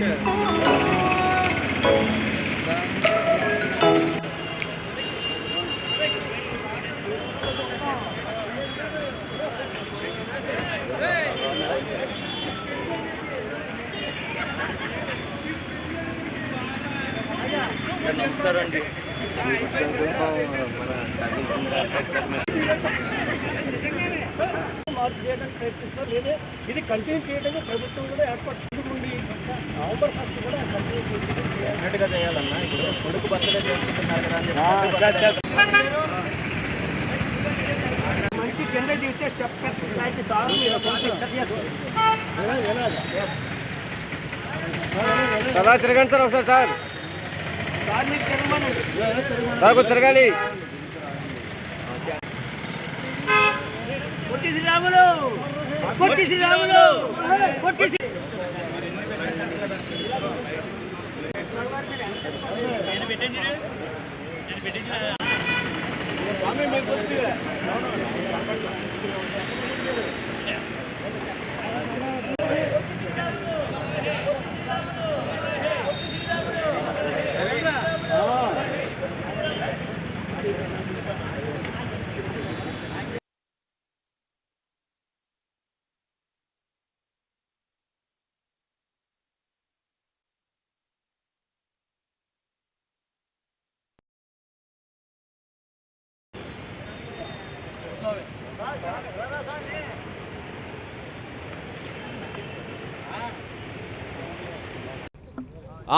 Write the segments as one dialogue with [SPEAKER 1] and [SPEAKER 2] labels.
[SPEAKER 1] నమస్కారం అండి.
[SPEAKER 2] మార్పు చేయడానికి ప్రయత్నిస్తారు, లేదా ఇది కంటిన్యూ చేయడానికి ప్రభుత్వం కూడా ఏర్పాటు నుండి నవంబర్ 1 కూడా కంటిన్యూ చేసినట్టుగా చేయాలన్నా. ఇప్పుడు కొడుకు బర్త్డే చేసుకుంటున్నారు కదా, మంచి కింద తీస్తే స్టెప్ లాంటి సార్
[SPEAKER 1] సదా తిరగండి సార్. ఒకసారి సార్ సార్ కొంచెం తిరగాలి.
[SPEAKER 2] పొట్టి శ్రీరాములు, పొట్టి శ్రీరాములు, పొట్టి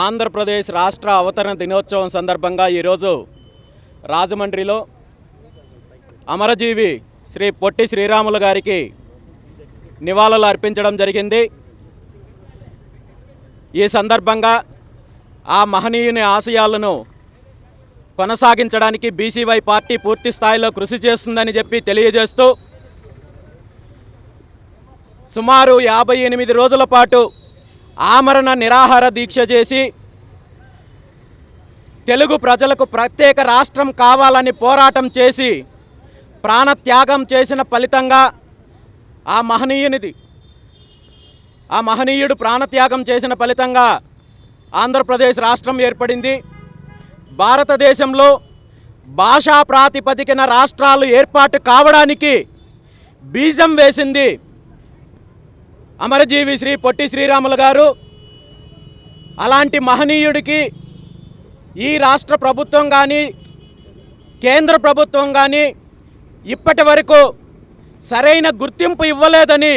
[SPEAKER 3] ఆంధ్రప్రదేశ్ రాష్ట్ర అవతరణ దినోత్సవం సందర్భంగా ఈరోజు రాజమండ్రిలో అమరజీవి శ్రీ పొట్టి శ్రీరాములు గారికి నివాళులు అర్పించడం జరిగింది. ఈ సందర్భంగా ఆ మహనీయుని ఆశయాలను కొనసాగించడానికి బీసీవై పార్టీ పూర్తి స్థాయిలో కృషి చేస్తుందని చెప్పి తెలియజేస్తూ సుమారు 58 రోజుల పాటు ఆమరణ నిరాహార దీక్ష చేసి తెలుగు ప్రజలకు ప్రత్యేక రాష్ట్రం కావాలని పోరాటం చేసి ప్రాణత్యాగం చేసిన ఫలితంగా ఆ మహనీయుడు ప్రాణత్యాగం చేసిన ఫలితంగా ఆంధ్రప్రదేశ్ రాష్ట్రం ఏర్పడింది. భారతదేశంలో భాషా ప్రాతిపదికన రాష్ట్రాలు ఏర్పాటు కావడానికి బీజం వేసింది అమరజీవి శ్రీ పొట్టి శ్రీరాములు గారు. అలాంటి మహనీయుడికి ఈ రాష్ట్ర ప్రభుత్వం కానీ కేంద్ర ప్రభుత్వం కానీ ఇప్పటి వరకు సరైన గుర్తింపు ఇవ్వలేదని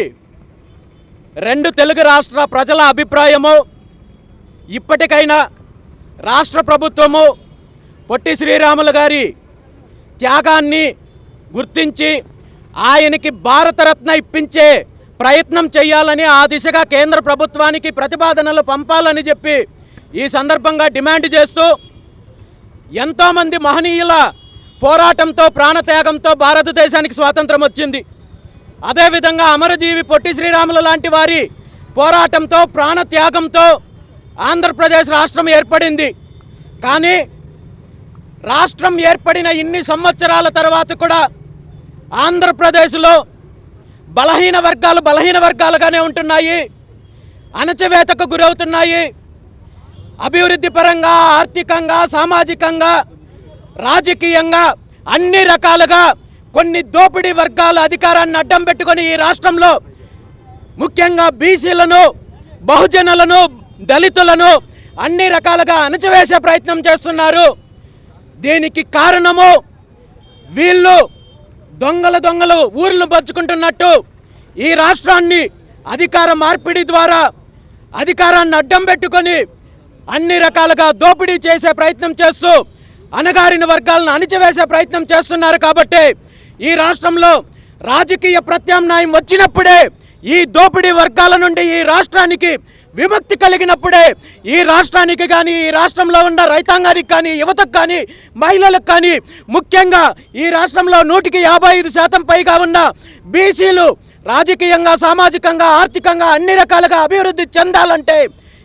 [SPEAKER 3] 2 తెలుగు రాష్ట్ర ప్రజల అభిప్రాయము. ఇప్పటికైనా రాష్ట్ర ప్రభుత్వము పొట్టి శ్రీరాములు గారి త్యాగాన్ని గుర్తించి ఆయనకి భారతరత్న ఇప్పించే ప్రయత్నం చేయాలని, ఆ దిశగా కేంద్ర ప్రభుత్వానికి ప్రతిపాదనలు పంపాలని చెప్పి ఈ సందర్భంగా డిమాండ్ చేస్తూ ఎంతోమంది మహనీయుల పోరాటంతో ప్రాణత్యాగంతో భారతదేశానికి స్వాతంత్రం వచ్చింది. అదేవిధంగా అమరజీవి పొట్టి శ్రీరాములు లాంటి వారి పోరాటంతో ప్రాణత్యాగంతో ఆంధ్రప్రదేశ్ రాష్ట్రం ఏర్పడింది. కానీ రాష్ట్రం ఏర్పడిన ఇన్ని సంవత్సరాల తర్వాత కూడా ఆంధ్రప్రదేశ్లో బలహీన వర్గాలుగానే ఉంటున్నాయి, అణచివేతకు గురవుతున్నాయి. అభివృద్ధి పరంగా, ఆర్థికంగా, సామాజికంగా, రాజకీయంగా అన్ని రకాలుగా కొన్ని దోపిడీ వర్గాల అధికారాన్ని అడ్డం పెట్టుకొని ఈ రాష్ట్రంలో ముఖ్యంగా బీసీలను, బహుజనులను, దళితులను అన్ని రకాలుగా అణచివేసే ప్రయత్నం చేస్తున్నారు. దీనికి కారణము వీళ్ళు దొంగలు ఊర్లు పంచుకుంటున్నట్టు ఈ రాష్ట్రాన్ని అధికార మార్పిడి ద్వారా అధికారాన్ని అడ్డం పెట్టుకొని అన్ని రకాలుగా దోపిడీ చేసే ప్రయత్నం చేస్తూ అణగారిన వర్గాలను అణిచివేసే ప్రయత్నం చేస్తున్నారు. కాబట్టి ఈ రాష్ట్రంలో రాజకీయ ప్రత్యామ్నాయం వచ్చినప్పుడే, ఈ దోపిడీ వర్గాల నుండి ఈ రాష్ట్రానికి విముక్తి కలిగినప్పుడే ఈ రాష్ట్రానికి కానీ, ఈ రాష్ట్రంలో ఉన్న రైతాంగానికి కానీ, యువతకు కానీ, మహిళలకు కానీ, ముఖ్యంగా ఈ రాష్ట్రంలో 155% పైగా ఉన్న బీసీలు రాజకీయంగా, సామాజికంగా, ఆర్థికంగా అన్ని రకాలుగా అభివృద్ధి చెందాలంటే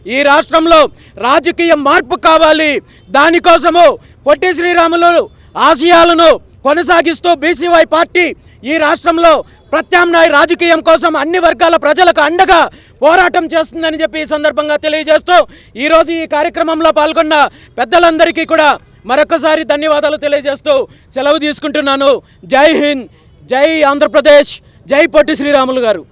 [SPEAKER 3] ఈ రాష్ట్రంలో రాజకీయ మార్పు కావాలి. దానికోసము పొట్టి శ్రీరాములు ఆశయాలను కొనసాగిస్తూ బీసీవై పార్టీ ఈ రాష్ట్రంలో ప్రత్యామ్నాయ రాజకీయం కోసం అన్ని వర్గాల ప్రజలకు అండగా పోరాటం చేస్తుందని చెప్పి ఈ సందర్భంగా తెలియజేస్తూ ఈరోజు ఈ కార్యక్రమంలో పాల్గొన్న పెద్దలందరికీ కూడా మరొకసారి ధన్యవాదాలు తెలియజేస్తూ సెలవు తీసుకుంటున్నాను. జై హింద్, జై ఆంధ్రప్రదేశ్, జై పొట్టి శ్రీరాములు గారు.